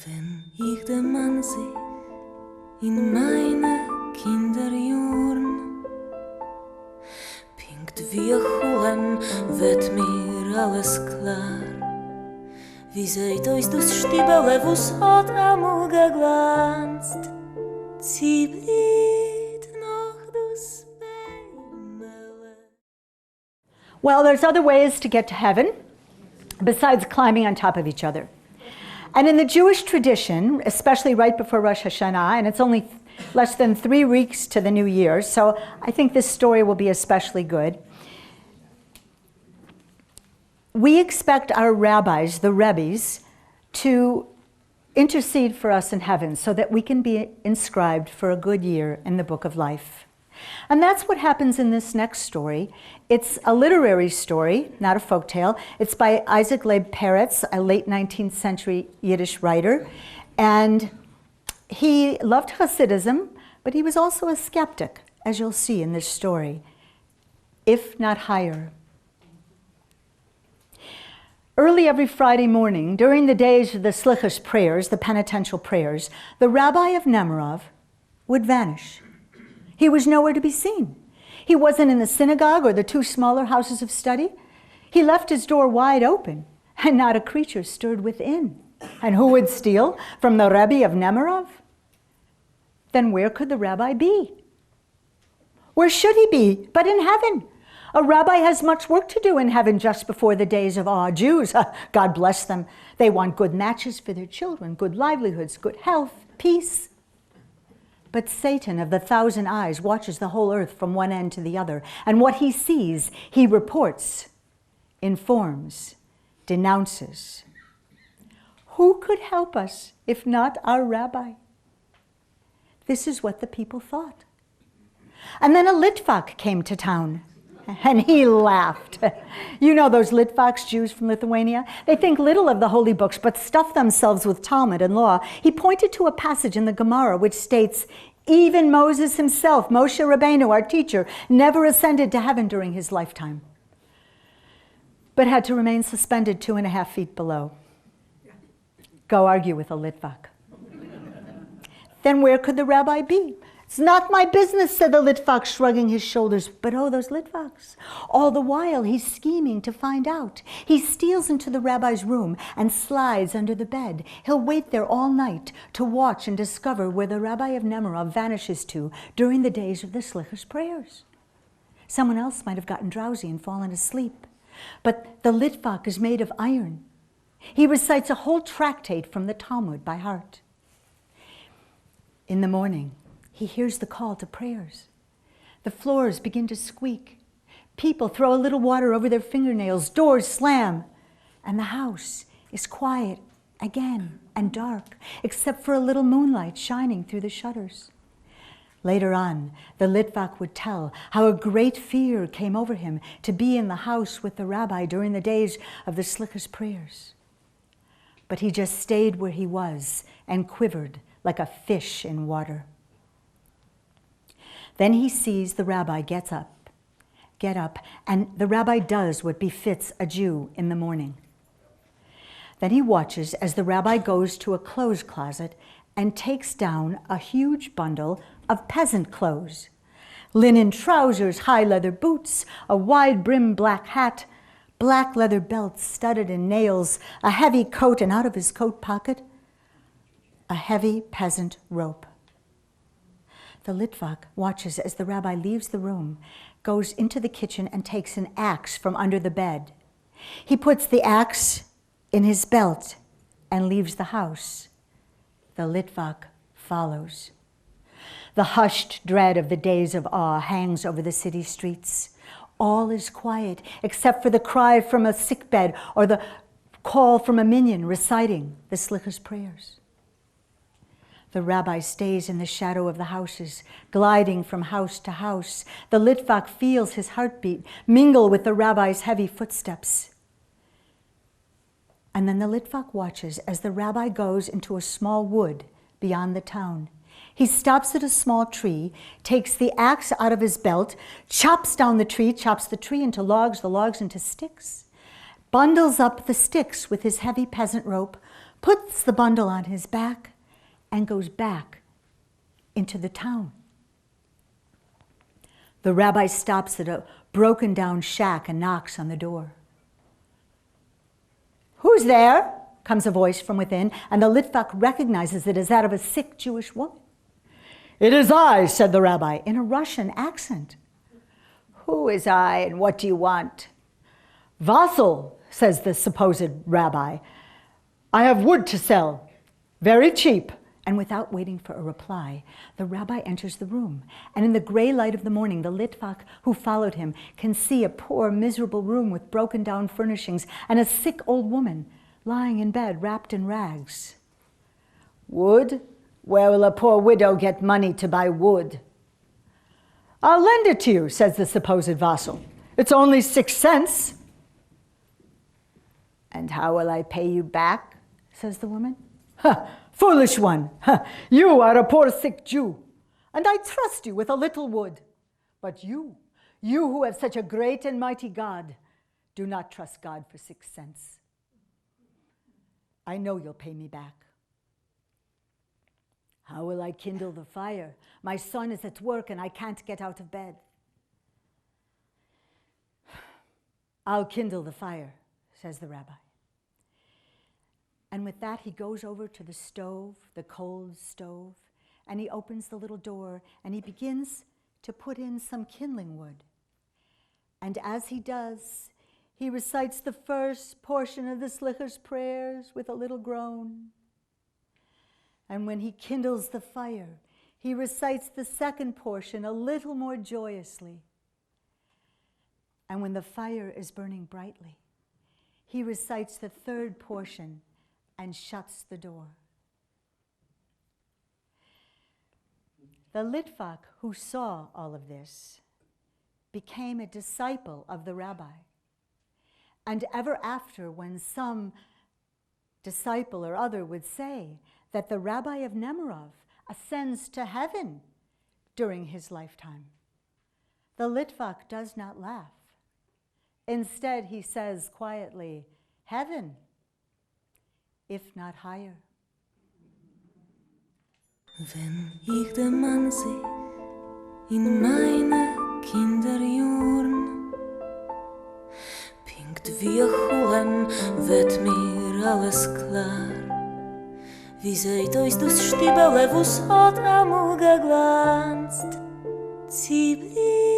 Wenn ich den Mann sehe in meine Kinderjahren, pinkt wie ein Chulem wird mir alles klar. Wie seht euch das Stiebele, was hat einmal geglanzt? Sie blieb noch das Beimele. Well, there's other ways to get to heaven besides climbing on top of each other. And in the Jewish tradition, especially right before Rosh Hashana, and it's only less than 3 weeks to the new year, so I think this story will be especially good. We expect our rabbis, the rebbes, to intercede for us in heaven so that we can be inscribed for a good year in the book of life. And that's what happens in this next story. It's a literary story, not a folktale. It's by Isaac Loeb Peretz, a late 19th century Yiddish writer. And he loved Hasidism, but he was also a skeptic, as you'll see in this story, if not higher. Early every Friday morning, during the days of the Slichus prayers, the penitential prayers, the rabbi of Nemirov would vanish. He was nowhere to be seen. He wasn't in the synagogue or the 2 smaller houses of study. He left his door wide open, and not a creature stirred within. And who would steal from the Rebbe of Nemirov? Then where could the rabbi be? Where should he be but in heaven? A rabbi has much work to do in heaven just before the days of awe. Jews, God bless them, they want good matches for their children, good livelihoods, good health, peace. But Satan of the 1,000 eyes watches the whole earth from one end to the other, and what he sees, he reports, informs, denounces. Who could help us if not our rabbi? This is what the people thought. And then a Litvak came to town, and he laughed. You know those Litvaks, Jews from Lithuania? They think little of the holy books, but stuff themselves with Talmud and law. He pointed to a passage in the Gemara which states, even Moses himself, Moshe Rabbeinu, our teacher, never ascended to heaven during his lifetime, but had to remain suspended 2.5 feet below. Go argue with a Litvak. Then where could the rabbi be? It's not my business, said the Litvak, shrugging his shoulders. But oh, those Litvaks. All the while, he's scheming to find out. He steals into the rabbi's room and slides under the bed. He'll wait there all night to watch and discover where the rabbi of Nemirov vanishes to during the days of the Slichus prayers. Someone else might have gotten drowsy and fallen asleep. But the Litvak is made of iron. He recites a whole tractate from the Talmud by heart. In the morning, he hears the call to prayers. The floors begin to squeak. People throw a little water over their fingernails. Doors slam. And the house is quiet again and dark, except for a little moonlight shining through the shutters. Later on, the Litvak would tell how a great fear came over him to be in the house with the rabbi during the days of the Slichus prayers. But he just stayed where he was and quivered like a fish in water. Then he sees the rabbi get up, and the rabbi does what befits a Jew in the morning. Then he watches as the rabbi goes to a clothes closet and takes down a huge bundle of peasant clothes. Linen trousers, high leather boots, a wide-brimmed black hat, black leather belt studded in nails, a heavy coat, and out of his coat pocket, a heavy peasant rope. The Litvak watches as the rabbi leaves the room, goes into the kitchen, and takes an axe from under the bed. He puts the axe in his belt and leaves the house. The Litvak follows. The hushed dread of the days of awe hangs over the city streets. All is quiet except for the cry from a sickbed or the call from a minyan reciting the Slichus prayers. The rabbi stays in the shadow of the houses, gliding from house to house. The Litvak feels his heartbeat mingle with the rabbi's heavy footsteps. And then the Litvak watches as the rabbi goes into a small wood beyond the town. He stops at a small tree, takes the axe out of his belt, chops down the tree into logs, the logs into sticks, bundles up the sticks with his heavy peasant rope, puts the bundle on his back, and goes back into the town. The rabbi stops at a broken down shack and knocks on the door. "Who's there?" comes a voice from within, and the litvak recognizes it as that of a sick Jewish woman. "It is I," said the rabbi, in a Russian accent. "Who is I, and what do you want?" "Vassal," says the supposed rabbi. "I have wood to sell, very cheap." And without waiting for a reply, the rabbi enters the room. And in the gray light of the morning, the litvak who followed him can see a poor, miserable room with broken down furnishings and a sick old woman lying in bed wrapped in rags. "Wood? Where will a poor widow get money to buy wood?" "I'll lend it to you," says the supposed vassal. "It's only 6 cents. "And how will I pay you back?" says the woman. "Ha! Foolish one! Ha! You are a poor sick Jew, and I trust you with a little wood. But you who have such a great and mighty God, do not trust God for 6 cents. I know you'll pay me back." "How will I kindle the fire? My son is at work and I can't get out of bed." "I'll kindle the fire," says the rabbi. And with that, he goes over to the stove, the cold stove, and he opens the little door and he begins to put in some kindling wood. And as he does, he recites the first portion of the Slichos prayers with a little groan. And when he kindles the fire, he recites the second portion a little more joyously. And when the fire is burning brightly, he recites the third portion and shuts the door. The litvak who saw all of this became a disciple of the rabbi. And ever after, when some disciple or other would say that the rabbi of Nemirov ascends to heaven during his lifetime, the litvak does not laugh. Instead, he says quietly, "Heaven, if not higher." Wenn ich den Mann seh in meine Kinderjahren, pinkt wie ein Chulem wird mir alles klar. Wie seht euch das Stiebele, wo's hat amul geglanzt, zieh blieb